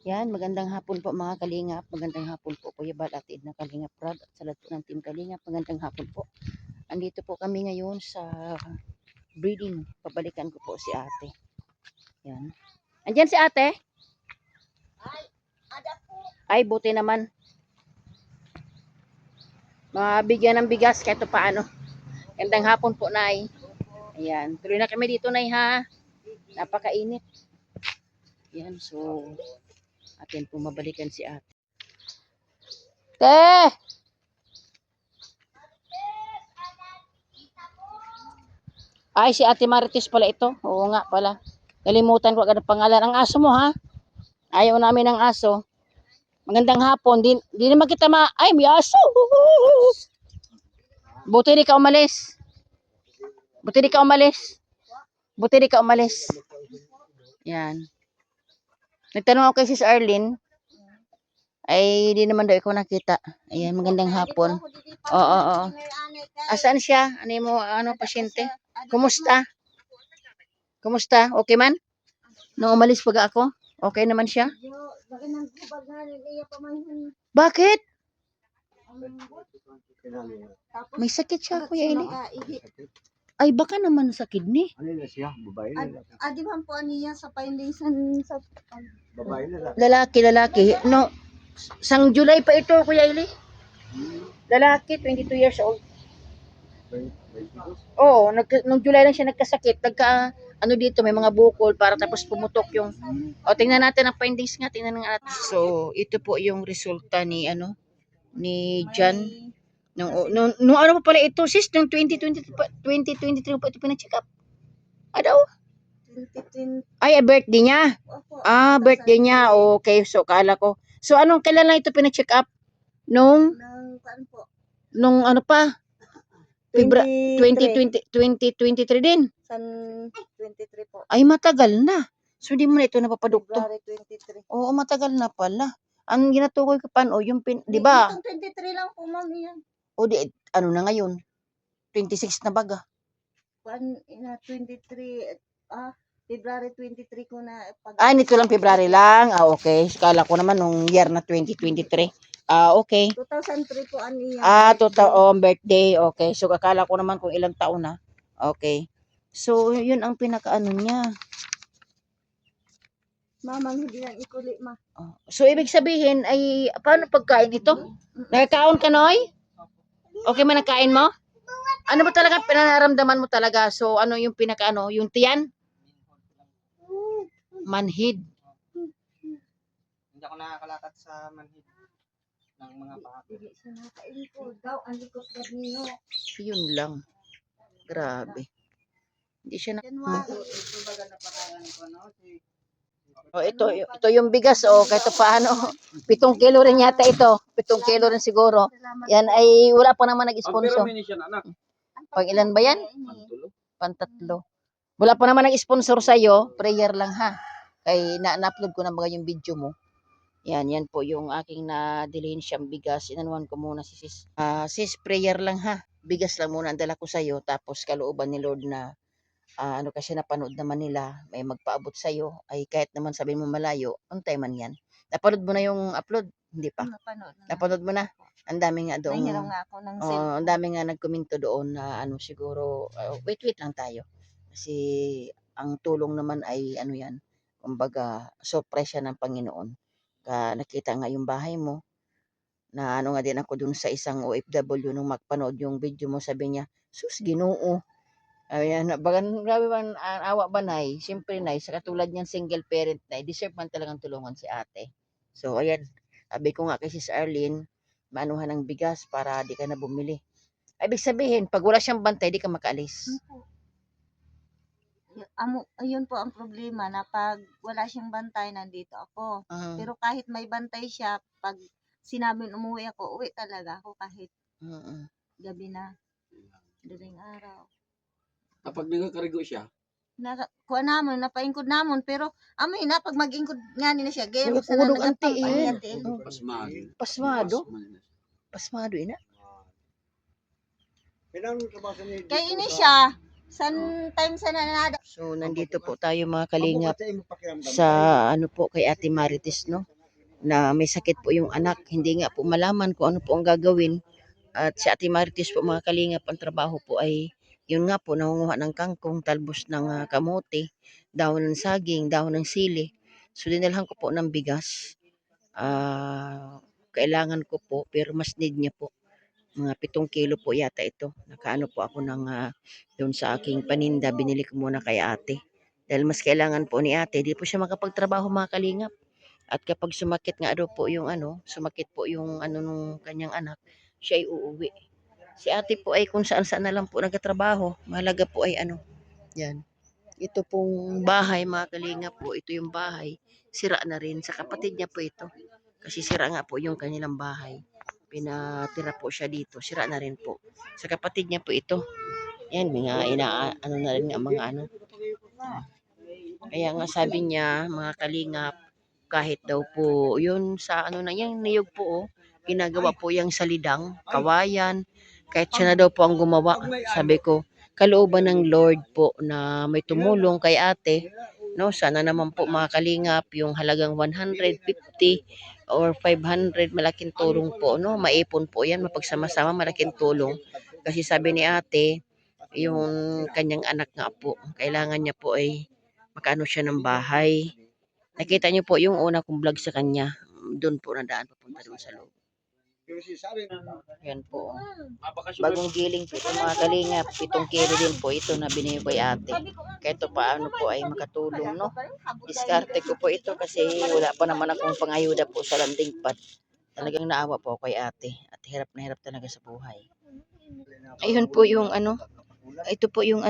Yan, magandang hapon po mga kalingap. Magandang hapon po Kuya Bal at Edna Kalingap Prad at sa lahat po ng Team Kalingap. Magandang hapon po. Andito po kami ngayon sa breeding. Pabalikan ko po si ate. Yan. Andyan si ate? Ay, buti naman. Mabigyan ng bigas kahit paano. Magandang hapon po, Nay. Ayan. Tuloy na kami dito, Nay, ha? Napakainit. Yan, so atin po mabalikan si ate. Te! Ay, si Ate Marites pala ito. Oo nga pala. Nalimutan ko agad ang pangalan. Ang aso mo, ha? Ayaw namin ng aso. Magandang hapon. Di naman kita Ay, may aso! Buti di ka umalis. Buti di ka umalis. Buti di ka umalis. Yan. Nagtanong ako kay Sis Arlene. Ay, di naman daw ikaw nakita. Ayan, magandang hapon. Oo. Asan siya? Ano pasyente? Kumusta? Kumusta? Okay man? Nung umalis pag ako? Okay naman siya? Bakit? May sakit siya, Kuya Eli? Ay, baka naman sa kidney. Ano na siya? Babae na. Di ba po niya sa findings sa Babae na. Lalaki. No, sang July pa ito, Kuya Eli. Lalaki, 22 years old. Oo, nung July lang siya nagkasakit. Ano dito, may mga bukol para tapos pumutok yung... O, tingnan natin ang findings nga. Tingnan nga natin. So, ito po yung resulta ni Jan. Nung ano pa pala ito, sis, nung 2023 pa ito pina-check up. Daw? 2020. Ay, birthday niya. Birthday niya. Okay, so kala ko. So, kailan lang ito pina-check up? Nung ano pa? 2023 din. San 23 po. Ay, matagal na. So, di mo na ito napapadukto. February 23. Oo, matagal na pala. Ang ginatukoy ko pa, di ba? Itong 23 lang po, ma'am, yan. O di, ano na ngayon? 26 na baga. 23, February 23 ko na. Nito lang February lang. Okay. Kala ko naman nung year na 2023. Okay. 2003 po niya. Birthday. Okay. So, akala ko naman kung ilang taon na. Okay. So, yun ang pinakaano niya. Mamang hindi yan ikuli, ma. So, ibig sabihin ay, paano pagkain ito? Nakakaon ka, Noy? Okay man nakain mo? Ano ba talaga pinararamdaman mo talaga? So, ano yung pinakaano? Yung tiyan? Manhid. Hindi ako nakakalakad sa manhid ng mga paa. Hindi siya nakailipod daw. Ang likot na niyo. Yun lang. Grabe. Hindi siya ito yung bigas kahit paano 7 kilo rin yata ito. 7 kilo rin siguro. Yan ay wala pa naman nag-sponsor. Pang ilan ba yan? Pantatlo. Wala pa naman nag-sponsor sa iyo, prayer lang ha. Kay na-upload ko na mga yung video mo. Yan po yung aking na-delay siyang bigas. Inanuhan ko muna si sis. Sis, prayer lang ha. Bigas lang muna ang dala ko sa iyo tapos kalooban ni Lord na kasi napanood naman nila, may magpaabot sa iyo, ay kahit naman sabihin mo malayo, untay man yan. Napanood mo na yung upload? Hindi pa. Napanood mo na? Ang dami nga doon. Nahiram nga ako ng cellphone. Ang dami nga nagkomento doon na siguro, wait lang tayo. Kasi ang tulong naman ay yan, kumbaga, surprise ng Panginoon. Nakita nga yung bahay mo, na nga din ako dun sa isang OFW nung magpanood yung video mo, sabi niya, sus, Ginoo. Ayan, grabe ba, awa ba Nay? Siyempre Nay, sa katulad niyang single parent Nay, deserve man talagang tulungan si ate. So, ayan, sabi ko nga kay Sis Arlene, maanuhan ng bigas para di ka na bumili. Ibig sabihin, pag wala siyang bantay, di ka makaalis. Ayun po ang problema na pag wala siyang bantay, nandito ako. Pero kahit may bantay siya, pag sinabing umuwi ako, uwi talaga ako kahit gabi na, daling araw. Kapag nagkakarigo siya? Kuha namon, napaingkod namon, pero amoy na, pag mag-ingkod nga nila siya, gero sa Nagkudog ang tiil. Pasmado. Pasmado ina. Kaya ini siya, sometimes sa nanada. So, nandito po tayo mga kalingap sa kay Ate Marites, no? na may sakit po yung anak. Hindi nga po malaman kung ano po ang gagawin. At si Ate Marites po mga kalingap, ang trabaho po ay yun nga po, nangunguha ng kangkong, talbos ng kamote, dahon ng saging, dahon ng sili. So dinalhan ko po ng bigas. Kailangan ko po, pero mas need niya po. Mga 7 kilo po yata ito. Nakaano po ako ng doon sa aking paninda, binili ko muna kay ate. Dahil mas kailangan po ni ate, di po siya makapagtrabaho mga kalingap. At kapag sumakit nga daw po yung sumakit po yung nung kanyang anak, siya ay uuwi. Si ate po ay kung saan-saan na lang po nagtatrabaho. Mahalaga po ay yan. Ito pong bahay mga kalingap po, ito yung bahay. Sira na rin. Sa kapatid niya po ito. Kasi sira nga po yung kanilang bahay. Pinatira po siya dito. Sira na rin po. Sa kapatid niya po ito. Yan, mga na rin nga mga Kaya nga sabi niya, mga kalingap, kahit daw po, yun sa na yung niyog po, ginagawa po yung salidang, kawayan, kahit siya na daw po ang gumawa. Sabi ko, kalooban ng Lord po na may tumulong kay ate, no? Sana naman po mga kalingap, yung halagang 150 or 500, malaking tulong po, no? Maipon po yan, mapagsama-sama, malaking tulong. Kasi sabi ni ate, yung kanyang anak nga po, kailangan niya po ay makaano siya ng bahay. Nakita niyo po yung una kong vlog sa kanya. Doon po nadaan papunta doon sa loob. Yan po. Bagong giling po ito mga kalingap. 7 kilo din po ito na binigay ko ate. Kaya ito paano po ay makatulong, no? Diskarte ko po ito kasi wala pa naman akong pangayuda po sa landing pad. Talagang naawa po kay ate. At hirap na hirap talaga sa buhay. Ayun po yung ito po yung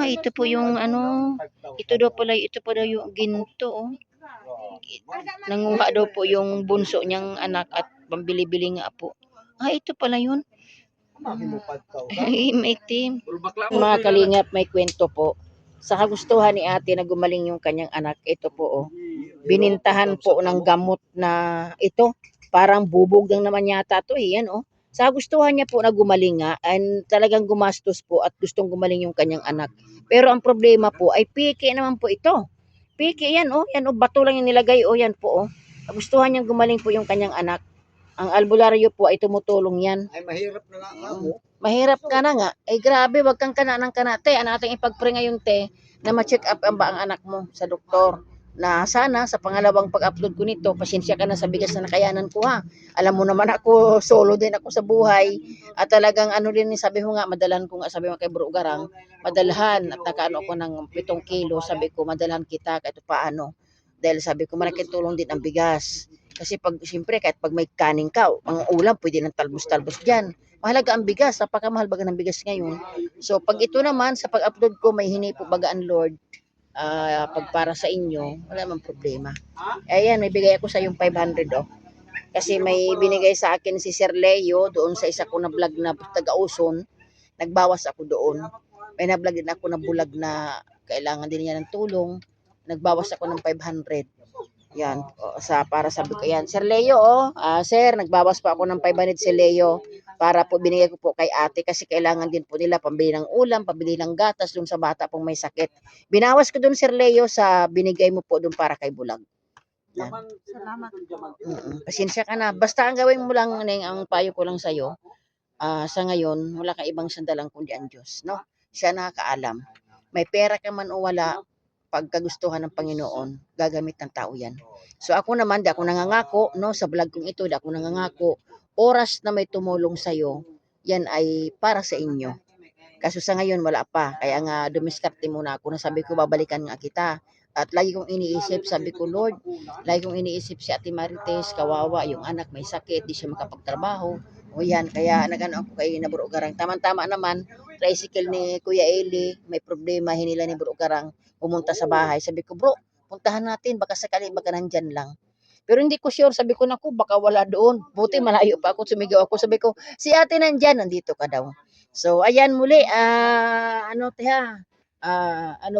ito po yung ito pala yung ginto, oh. Nanguha daw po yung bunso niyang anak at pambili-bili nga po. Ito pala yun. Maitim. Mga kalingap, may kwento po. Sa kagustuhan ni ate na gumaling yung kanyang anak, ito po, oh. Binintahan po ng gamot na ito. Parang bubog lang naman yata to, yan, oh. Sa gustuhan niya po na gumaling nga, and talagang gumastos po at gustong gumaling yung kanyang anak. Pero ang problema po ay piki naman po ito. Piki yan, oh. Yan, oh. Bato lang yung nilagay, oh. Yan po, oh. Gustuhan niyang gumaling po yung kanyang anak. Ang albularyo po ay tumutulong yan. Ay, mahirap na nga mo. Mahirap ka na nga. Ay grabe, wag kang kana ng kana. Te, ano ating ipag-pray ngayon, te, na ma-check up ang anak mo sa doktor. Na sana sa pangalawang pag-upload ko nito, pasensya ka na sa bigas na nakayanan ko ha. Alam mo naman ako, solo din ako sa buhay. At talagang din, sabi ko nga, madalhan ko nga, sabi mo kay Bro Garang, madalhan. At nakaano ko ng 7 kilo, sabi ko, madalhan kita kahit paano. Dahil sabi ko, malaking tulong din ang bigas. Kasi siyempre, kahit pag may kaning ka, mga ulam, pwede ng talbos-talbos dyan. Mahalaga ang bigas, napakamahal baga ng bigas ngayon. So, pag ito naman, sa pag-upload ko, may hinay po baga ang Lord, pag para sa inyo, wala namang problema. Ayan, may bigay ako sa yung 500, oh. Kasi may binigay sa akin si Sir Leo, doon sa isa ko na vlog na taga-Uson, nagbawas ako doon. May na-vlog din ako na bulag na kailangan din niya ng tulong, nagbawas ako ng 500. Yan, para sabi ko yan. Sir Leo, sir, nagbawas pa ako ng 500 si Leo para po binigay ko po kay ate kasi kailangan din po nila pambili ng ulam, pambili ng gatas dun sa bata pong may sakit. Binawas ko dun Sir Leo sa binigay mo po dun para kay Bulag. Yan. Salamat. Pasensya ka na. Basta ang gawin mo lang, ang payo ko lang sa'yo, sa ngayon, wala kang ibang sandalang kundi ang Diyos. No? Siya nakakaalam. May pera ka man o wala, pagkagustuhan ng Panginoon, gagamit ng tao yan. So ako naman, di ako nangangako, no, sa vlog kong ito, di ako nangangako, oras na may tumulong sa'yo, yan ay para sa inyo. Kaso sa ngayon, wala pa. Kaya nga, dumiskarte muna ako na sabi ko, babalikan nga kita. At lagi kong iniisip, sabi ko, Lord, lagi kong iniisip si Ate Marites, kawawa, yung anak may sakit, di siya makapagtrabaho. O yan, kaya nagano ako kay na Bro Garang. Tama-tama naman, tricycle ni Kuya Eli, may problema, hinila ni Bro Garang, pumunta sa bahay. Sabi ko, bro, puntahan natin, baka sakali baka nandyan lang. Pero hindi ko sure, sabi ko, naku, baka wala doon. Buti malayo pa ako, sumigaw ako. Sabi ko, si ate nandyan, nandito ka daw. So, ayan muli, ano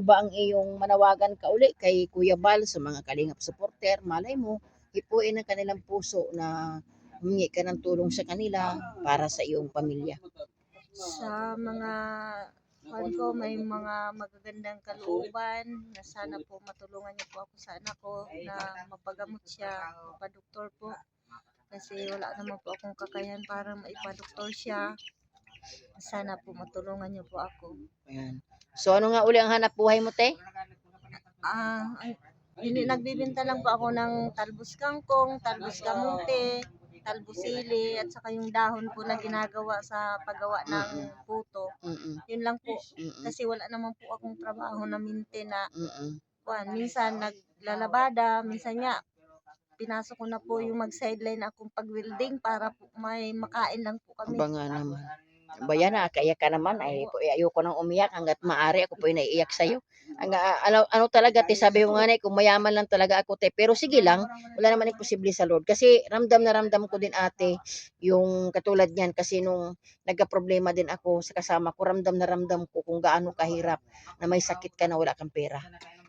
ba ang iyong manawagan ka uli kay Kuya Bal sa mga Kalingap supporter? Malay mo, hipuin ang kanilang puso na humingi ka ng tulong sa kanila para sa iyong pamilya. Sa mga kuwan ko, may mga magagandang kalooban na sana po matulungan niyo po ako sa anak ko na mapagamot siya, mapadoktor po. Kasi wala naman po akong kakayahan para maipadoktor siya. Sana po matulungan niyo po ako. Ayan. So ano nga uli ang hanap buhay mo, te? Nagbibenta lang po ako ng talbos kangkong, talbos kamote, talbos sili, at saka yung dahon po na ginagawa sa paggawa ng puto. Yun lang po. Kasi wala naman po akong trabaho na minte na minsan naglalabada, minsan nga pinasok ko na po yung mag-sideline akong pag-welding para po may makain lang po kami. Aba nga naman. Bayan na, kaya ka naman. Ayoko nang umiyak hanggat maaari. Ako po yung naiiyak sa'yo. Ano talaga, te, sabi ko nga na, kung mayaman lang talaga ako, te. Pero sige lang, wala naman imposible sa Lord. Kasi ramdam na ramdam ko din, ate, yung katulad niyan. Kasi nung nagka-problema din ako sa kasama ko, ramdam na ramdam ko kung gaano kahirap na may sakit ka na wala kang pera.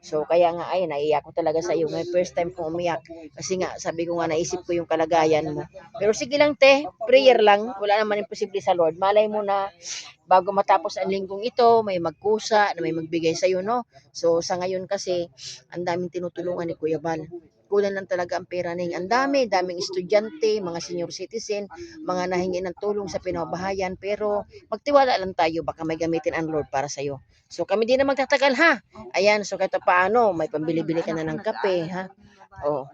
So, kaya nga, ay, naiiyak ko talaga sa iyo. May first time kong umiyak. Kasi nga, sabi ko nga, naisip ko yung kalagayan mo. Pero sige lang, te, prayer lang. Wala naman imposible sa Lord. Malay mo na, bago matapos ang linggong ito, may magkusa, na may magbigay sa iyo, no? So, sa ngayon kasi, ang daming tinutulungan ni Kuya Bal. Kulang lang talaga ang pera ning. Ang daming estudyante, mga senior citizen, mga nahingi ng tulong sa pinabahayan. Pero, magtiwala lang tayo. Baka may gamitin ang Lord para sa iyo. So, kami din na magtatagal, ha? Ayan, so kahit paano, may pambili-bili ka na ng kape, ha? Oh.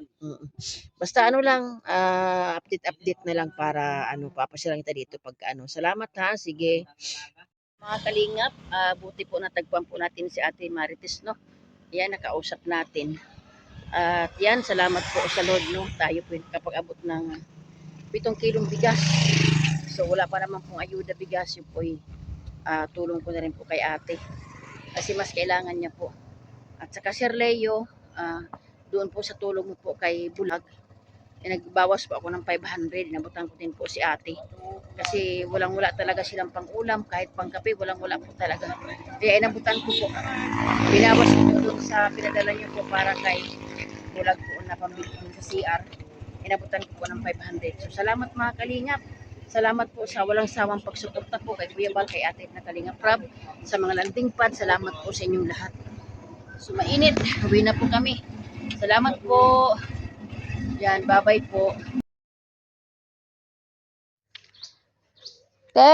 Basta ano lang, update na lang para papasyalan kita dito pag Salamat, ha? Sige. Mga kalingap, buti po natagpuan po natin si Ate Marites, no? Yan, nakausap natin. At yan, salamat po sa Lord, no? Tayo po kapag-abot ng 7 kilong bigas. So, wala pa naman pong ayuda bigas. Yung po, tulong ko na rin po kay ate. Kasi mas kailangan niya po. At saka Sir Leo, doon po sa tulong mo po kay Bulag, nagbawas po ako ng 500. Nabutan ko din po si ate. Kasi walang-wala talaga silang pang-ulam, kahit pang-kape, walang-wala po talaga. Kaya inabutan ko po. Binawas ko doon sa pinadala niyo po para kay Bulag po na pambili sa CR. Inabutan ko po ng 500. So salamat mga kalingap. Salamat po sa walang sawang pagsuporta po kay Kuya Bal, kay Ate na Kalingap Rab, sa mga landing pad. Salamat po sa inyong lahat. So mainit, uwi na po kami. Salamat po. Yan, bye-bye po. Te!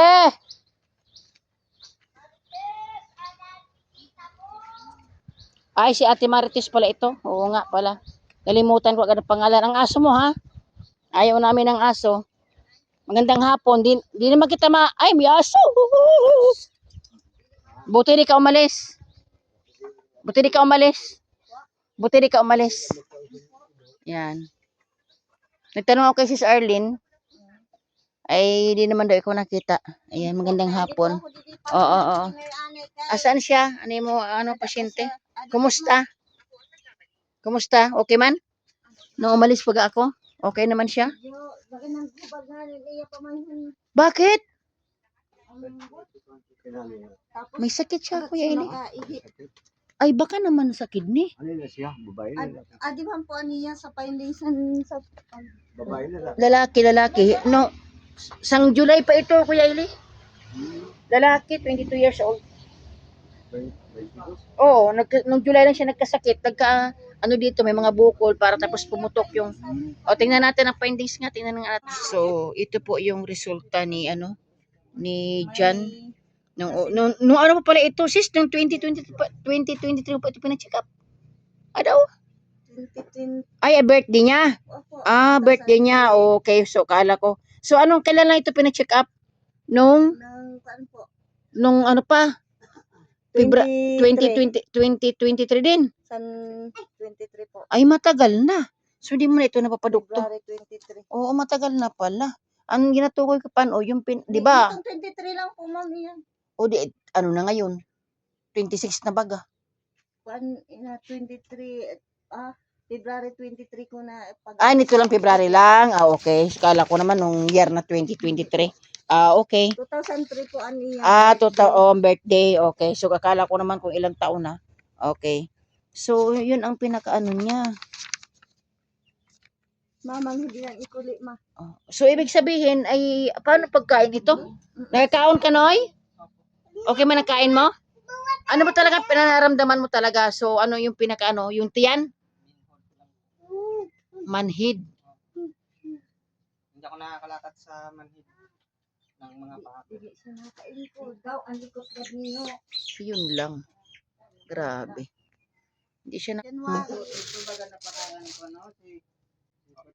Ay, si Ate Marites pala ito. Oo nga pala. Nalimutan ko agad ang pangalan. Ang aso mo, ha? Ayaw namin ng aso. Magandang hapon. Di naman kita Ay, may aso! Buti di ka umalis. Buti di ka umalis. Buti di ka umalis. Yan. Nagtanong ako kay Sis Arlene. Ay, di naman daw ikaw nakita. Ayan, magandang hapon. Oo. Asan siya? Pasyente? Kumusta? Kumusta? Okay man? Nung umalis pag ako? Okay naman siya? Bakit? May sakit siya, Kuya Eli. Ay, baka naman sa kidney. Ano na siya? Babae na. Di man po niya sa foundation sa Babae na. Lalaki. No, sang July pa ito, Kuya Eli. Lalaki, 22 years old. Oo, nung July lang siya nagkasakit. Dito, may mga bukol para tapos pumutok yung... tingnan natin ang findings nga. Tingnan nga natin. So, ito po yung resulta ni John. Nung ano pa pala ito, sis? Nung 2023 pa ito pina-check up. Daw? 2020. Ay, birthday niya. Birthday niya. Okay, so kala ko. So, kailan lang ito pina-check up? Nung ano pa? 2023 din. San 23 po. Ay, matagal na. So, di mo na ito napapadukto. February 23. Oo, matagal na pala. Ang ginatukoy ko di ba? Itong 23 lang po, ma'am, yan. Na ngayon? 26 na baga. 23, February 23 ko na. Nito lang February lang. Okay. Kala ko naman nung year na 2023. Okay. 2003 po niya. Birthday. Okay. So, akala ko naman kung ilang taon na. Okay. So, yun ang pinakaano niya. Mamang hindi yan ikuli, ma. So, ibig sabihin ay, paano pagkain ito? Nakakaon ka, Noy? Okay man ang kain mo? Ano ba talaga pinararamdaman mo talaga? So, ano yung pinaka ano? Yung tiyan? Manhid. Hindi ako nakakalakad sa manhid ng mga paa ko. Yun lang. Grabe. Hindi siya na...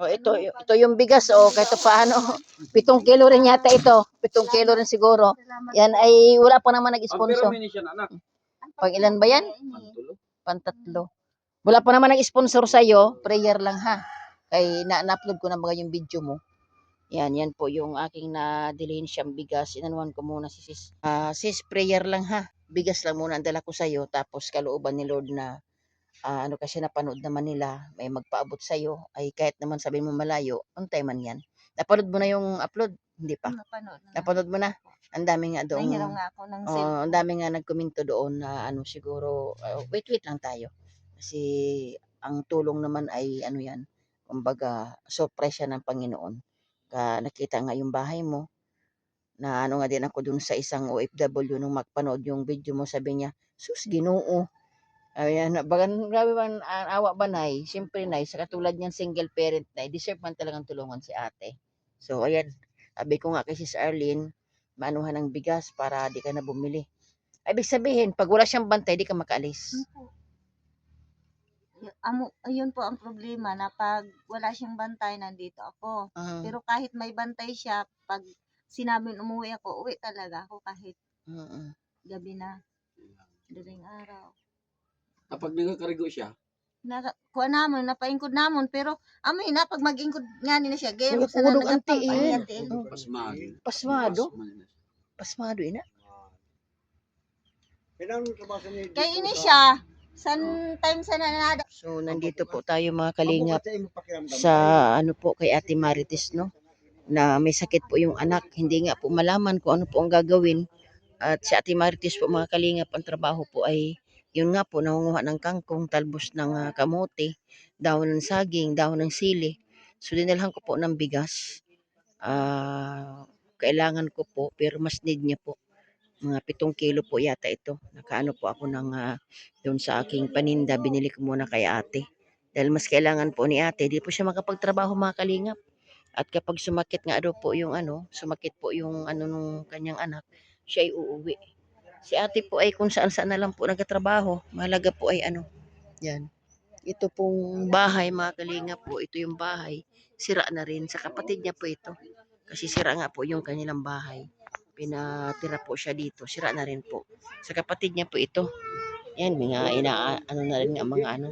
Oh, ito yung bigas, oh, kahit paano. 7 kilo rin yata ito. 7 kilo rin siguro. Yan ay wala pa naman nag-sponsor. Pang ilan ba yan? Pantatlo. Wala pa naman nag-sponsor sa'yo. Prayer lang ha. Kay na-upload ko na mga yung video mo. Yan po yung aking na-delay siyang bigas. Inanuhan ko muna si sis. Sis, prayer lang ha. Bigas lang muna ang dala ko sa'yo. Tapos kalooban ni Lord na ano kasi napanood naman nila, may magpaabot sa'yo, ay kahit naman sabihin mo malayo, untay man yan. Napanood mo na yung upload? Hindi pa. Napanood mo na? Ang dami nga doon. Nahiram nga ako ng Ang dami nga nagkomento doon na ano siguro, wait lang tayo. Kasi ang tulong naman ay ano yan, kumbaga surprise yan ng Panginoon. Nakita nga yung bahay mo, na ano nga din ako dun sa isang OFW nung magpanood yung video mo, sabi niya, sus Ginoo. Ayan, bagan grabe man awa ba nay? Siyempre nay, sa katulad niyan single parent nay, deserve man talagang tulungan si ate. So ayan, sabi ko nga kay Sis Arlene, maanuhan ng bigas para di ka na bumili. Ibig sabihin, pag wala siyang bantay, di ka makaalis. Ayun po ang problema na pag wala siyang bantay, nandito ako. Pero kahit may bantay siya, pag sinabing umuwi ako, uwi talaga ako kahit gabi na, daling araw. Kapag nagkakarigo siya, Kuha namon, napaingkod namon, pero amoy na, pag mag-ingkod nga nila siya, gero sa Nagapudog ang nagapang tiil. pangiyatil. pasmado. Pasmado. Pasmado ina. Kaya ini siya, time sa nanada. So nandito po tayo mga kalingap sa ano po kay Ate Marites, no? Na may sakit po yung anak, hindi nga po malaman kung ano po ang gagawin. At si Ate Marites po mga kalingap, ang trabaho po ay yun nga po, nangunguha ng kangkong, talbos ng kamote, dahon ng saging, dahon ng sili. So dinalhan ko po ng bigas. Kailangan ko po, pero mas need niya po. Mga 7 kilo po yata ito. Nakaano po ako ng doon sa aking paninda, binili ko muna kay ate. Dahil mas kailangan po ni ate, di po siya makapagtrabaho mga kalingap. At kapag sumakit nga daw po yung ano, sumakit po yung ano nung kanyang anak, siya ay uuwi. Si ate po ay kung saan-saan na lang po nagtatrabaho. Mahalaga po ay ano, yan. Ito pong bahay mga kalingap po, ito yung bahay. Sira na rin, sa kapatid niya po ito. Kasi sira nga po yung kanilang bahay. Pinatira po siya dito, sira na rin po. Sa kapatid niya po ito. Yan, mga ano na rin nga mga ano.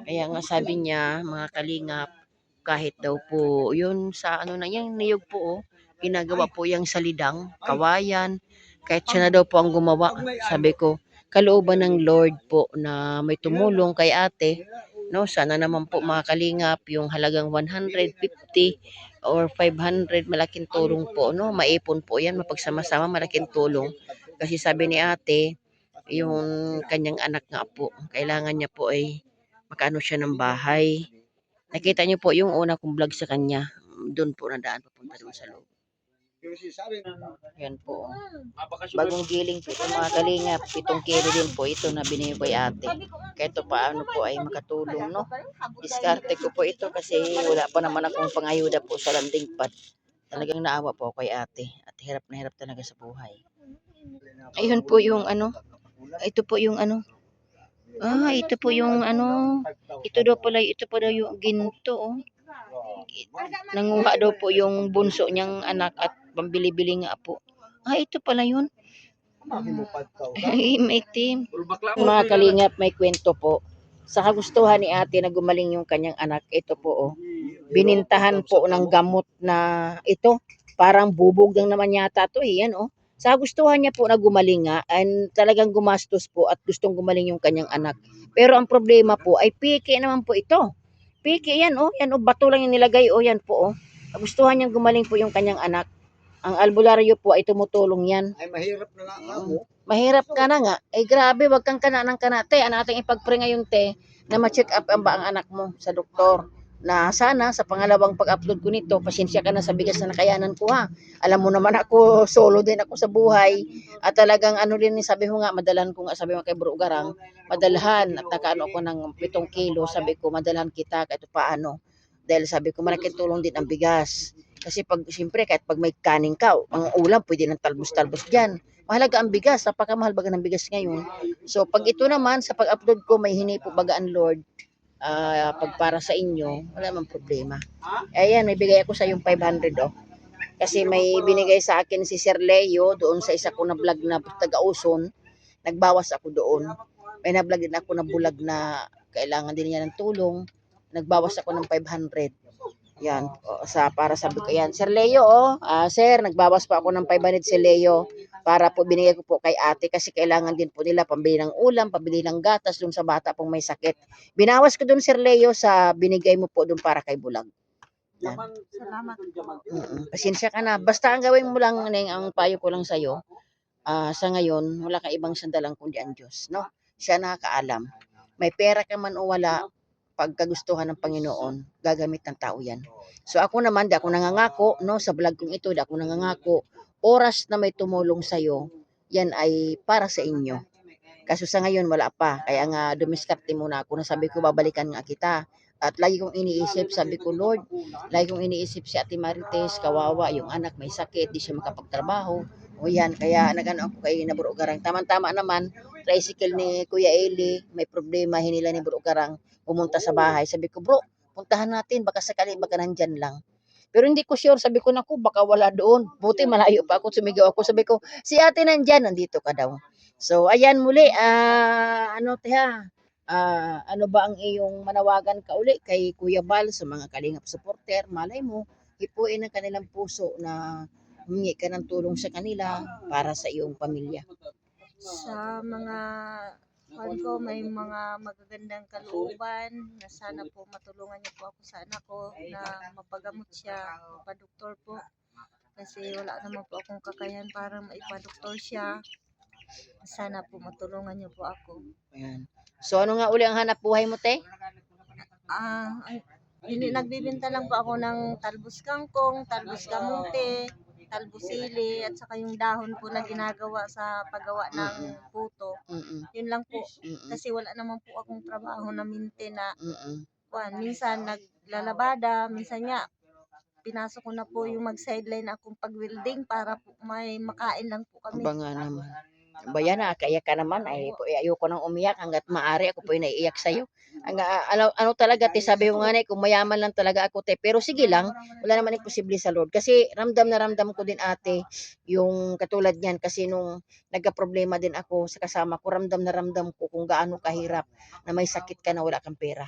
Kaya nga sabi niya, mga kalingap, kahit daw po, yun sa ano na yan, niyog po oh, ginagawa po yung salidang, kawayan, kahit siya na daw po ang gumawa. Sabi ko, kalooban ng Lord po na may tumulong kay ate, no? Sana naman po mga kalingap, yung halagang 150 or 500, malaking tulong po, no? Maipon po yan, mapagsama-sama, malaking tulong. Kasi sabi ni ate, yung kanyang anak nga po, kailangan niya po ay makaano siya ng bahay. Nakita niyo po yung una kong vlog sa kanya. Doon po nadaan papunta doon sa loob. Yan po. Bagong giling po ito mga kalingap. 7 kilo din po ito na binigay ko kay ate. Kahit paano po ay makatulong, no? Diskarte ko po ito kasi wala pa naman akong pangayuda po sa landing pad. Talagang naawa po kay ate. At hirap na hirap talaga sa buhay. Ayun po yung ano. Ito po yung ano. Ito po yung ano. Ito daw pala yung ginto. Oh. Nanguha daw po yung bunso niyang anak at pambili-bili nga po. Ito pala yun. May team. Mga kalingap, may kwento po. Sa kagustuhan ni ate na gumaling yung kanyang anak, ito po oh. Binintahan po ng gamot na ito. Parang bubog lang naman yata to eh. Yan oh. Sa gustuhan niya po na gumaling nga, and talagang gumastos po at gustong gumaling yung kanyang anak. Pero ang problema po ay piki naman po ito. Piki yan oh, bato lang yung nilagay oh, yan po oh. Gustuhan niyang gumaling po yung kanyang anak. Ang albularyo po ay tumutulong yan. Ay mahirap na nga ako. Mahirap ka na nga. Ay grabe, wag kang kana ng kana. Te, ano ating ipag-pray ngayon te, na ma-check up ang anak mo sa doktor. na sana sa pangalawang pag-upload ko nito, pasensya ka na sa bigas na nakayanan ko ha. Alam mo naman ako, solo din ako sa buhay. At talagang ano rin, sabi ko nga, madalan ko nga, sabi mo kay Bro Garang, madalhan. At nakaano ako ng 7 kilo, sabi ko, madalhan kita kahit paano. Dahil sabi ko, malaking tulong din ang bigas. Kasi pag, siyempre, kahit pag may kaning ka, ang ulam, pwede ng talbos-talbos dyan. Mahalaga ang bigas, napakamahal baga ng bigas ngayon. So, pag ito naman, sa pag-upload ko, may hinay po baga ang Lord, pag para sa inyo, wala namang problema. Ayan, may bigay ako sa yung 500 oh. Kasi may binigay sa akin si Sir Leo doon sa isa ko na vlog na taga-Uson. Nagbawas ako doon. May na-vlog din ako na bulag na kailangan din niya ng tulong. Nagbawas ako ng 500. Yan, para sabi ko yan. Sir Leo, sir, nagbawas pa ako ng 500 si Leo para po binigay ko po kay ate kasi kailangan din po nila pambili ng ulam, pambili ng gatas dun sa bata pong may sakit. Binawas ko dun, Sir Leo, sa binigay mo po dun para kay Bulag. Yan. Salamat po. Pasensya ka na. Basta ang gawin mo lang, Neng, ang payo ko lang sa'yo, sa ngayon, wala kang ibang sandalang kundi ang Diyos. No? Siya nakakaalam. May pera ka man o wala, pagkagustuhan ng Panginoon, gagamit ng tao yan. So ako naman, di ako nangangako, no, sa vlog kong ito, di ako nangangako, oras na may tumulong sa'yo, yan ay para sa inyo. Kaso sa ngayon, wala pa. Kaya nga, dumiskarte muna ako na sabi ko, babalikan nga kita. At lagi kong iniisip, sabi ko, Lord, lagi kong iniisip si Ate Marites, kawawa, yung anak may sakit, di siya makapagtrabaho. O yan, kaya nagano ako kay na Bro Garang. Tama-tama naman, tricycle ni Kuya Eli, may problema, hinila ni Bro Garang, pumunta sa bahay. Sabi ko, bro, puntahan natin, baka sakali, baka nandyan lang. Pero hindi ko sure, sabi ko, naku, baka wala doon. Buti, malayo pa ako, sumigaw ako. Sabi ko, si ate nandyan, nandito ka daw. So, ayan muli, ano ba ang iyong manawagan ka uli kay Kuya Bal sa mga Kalingap supporter? Malay mo, hipuin ang kanilang puso na humingi ka ng tulong sa kanila para sa iyong pamilya. Sa mga ko, may mga magagandang kalooban na sana po matulungan niyo po ako sa anak ko na mapagamot siya, mapadoktor po. Kasi wala naman po akong kakayahan para maipadoktor siya. Sana po matulungan niyo po ako. Ayan. So, ano nga uli ang hanap buhay mo, te? Nagbibenta lang po ako ng talbos kangkong, talbos kamote, talbos sili, at saka yung dahon po na ginagawa sa paggawa ng puto. Yun lang po. Kasi wala naman po akong trabaho na maintain na minsan naglalabada, minsan nga pinasok ko na po yung mag-sideline akong pag-welding para po may makain lang po kami. Ba nga naman. Bayan na, kaya ka naman, ayoko nang umiyak hanggat maaari ako po yung naiiyak sa'yo. Ano talaga, te, sabi ko nga na, kung mayaman lang talaga ako, te, pero sige lang, wala naman imposible sa Lord. Kasi ramdam na ramdam ko din, ate, yung katulad niyan, kasi nung nagka-problema din ako sa kasama ko, ramdam na ramdam ko kung gaano kahirap na may sakit ka na wala kang pera.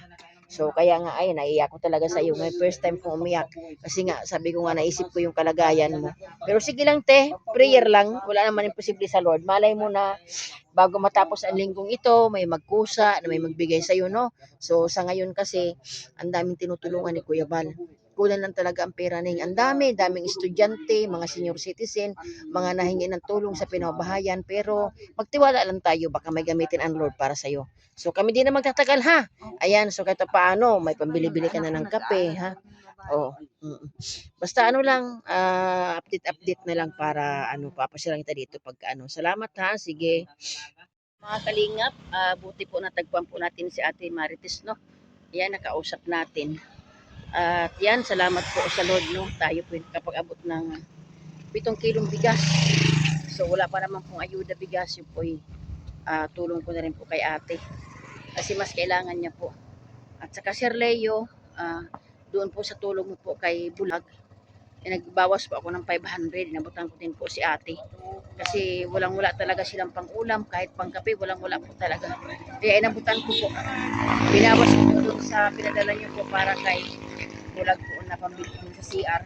So, kaya nga, ay, naiiyak ko talaga sa iyo. May first time kong umiyak. Kasi nga, sabi ko nga, naisip ko yung kalagayan mo. Pero sige lang, te, prayer lang. Wala naman imposible sa Lord. Malay mo na, bago matapos ang linggong ito, may magkusa, na may magbigay sa iyo, no? So, sa ngayon kasi, ang daming tinutulungan ni Kuya Bal. Kulang lang talaga ang pera ning. Ang daming estudyante, mga senior citizen, mga nahingi ng tulong sa pinabahayan. Pero, magtiwala lang tayo, baka may gamitin ang Lord para sa iyo. So, kami din na magtatagal, ha? Ayan, so kahit paano, may pambili-bili ka na ng kape, ha? Oh. Basta ano lang, update na lang para papasya lang kita dito pag Salamat, ha? Sige. Mga kalingap, buti po natagpuan po natin si Ate Marites, no? Ayan, nakausap natin. At yan, salamat po sa Lord, no? Tayo po kapag abot ng 7 kilong bigas. So, wala pa naman pong ayuda bigas. Yung po tulong ko na rin po kay ate. Kasi mas kailangan niya po. At saka Sir Leo, doon po sa tulong mo po kay Bulag, nagbawas po ako ng 500. Nabutan ko din po si ate. Kasi walang-wala talaga silang pang-ulam, kahit pang-kape, walang-wala po talaga. Kaya inabutan ko po. Binawas ko po doon sa pinadala niyo po para kay Bulag po na pambili sa CR.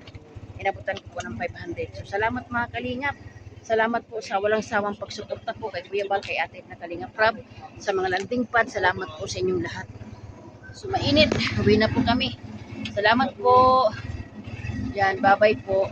Inabutan ko po ng 500. So, salamat mga kalingap. Salamat po sa walang sawang pagsuporta po kay Kuya Bal, kay ate na Kalingap Rab, sa mga landing pad. Salamat po sa inyong lahat. So, mainit. Uwi na po kami. Salamat po. Yan, bye-bye po.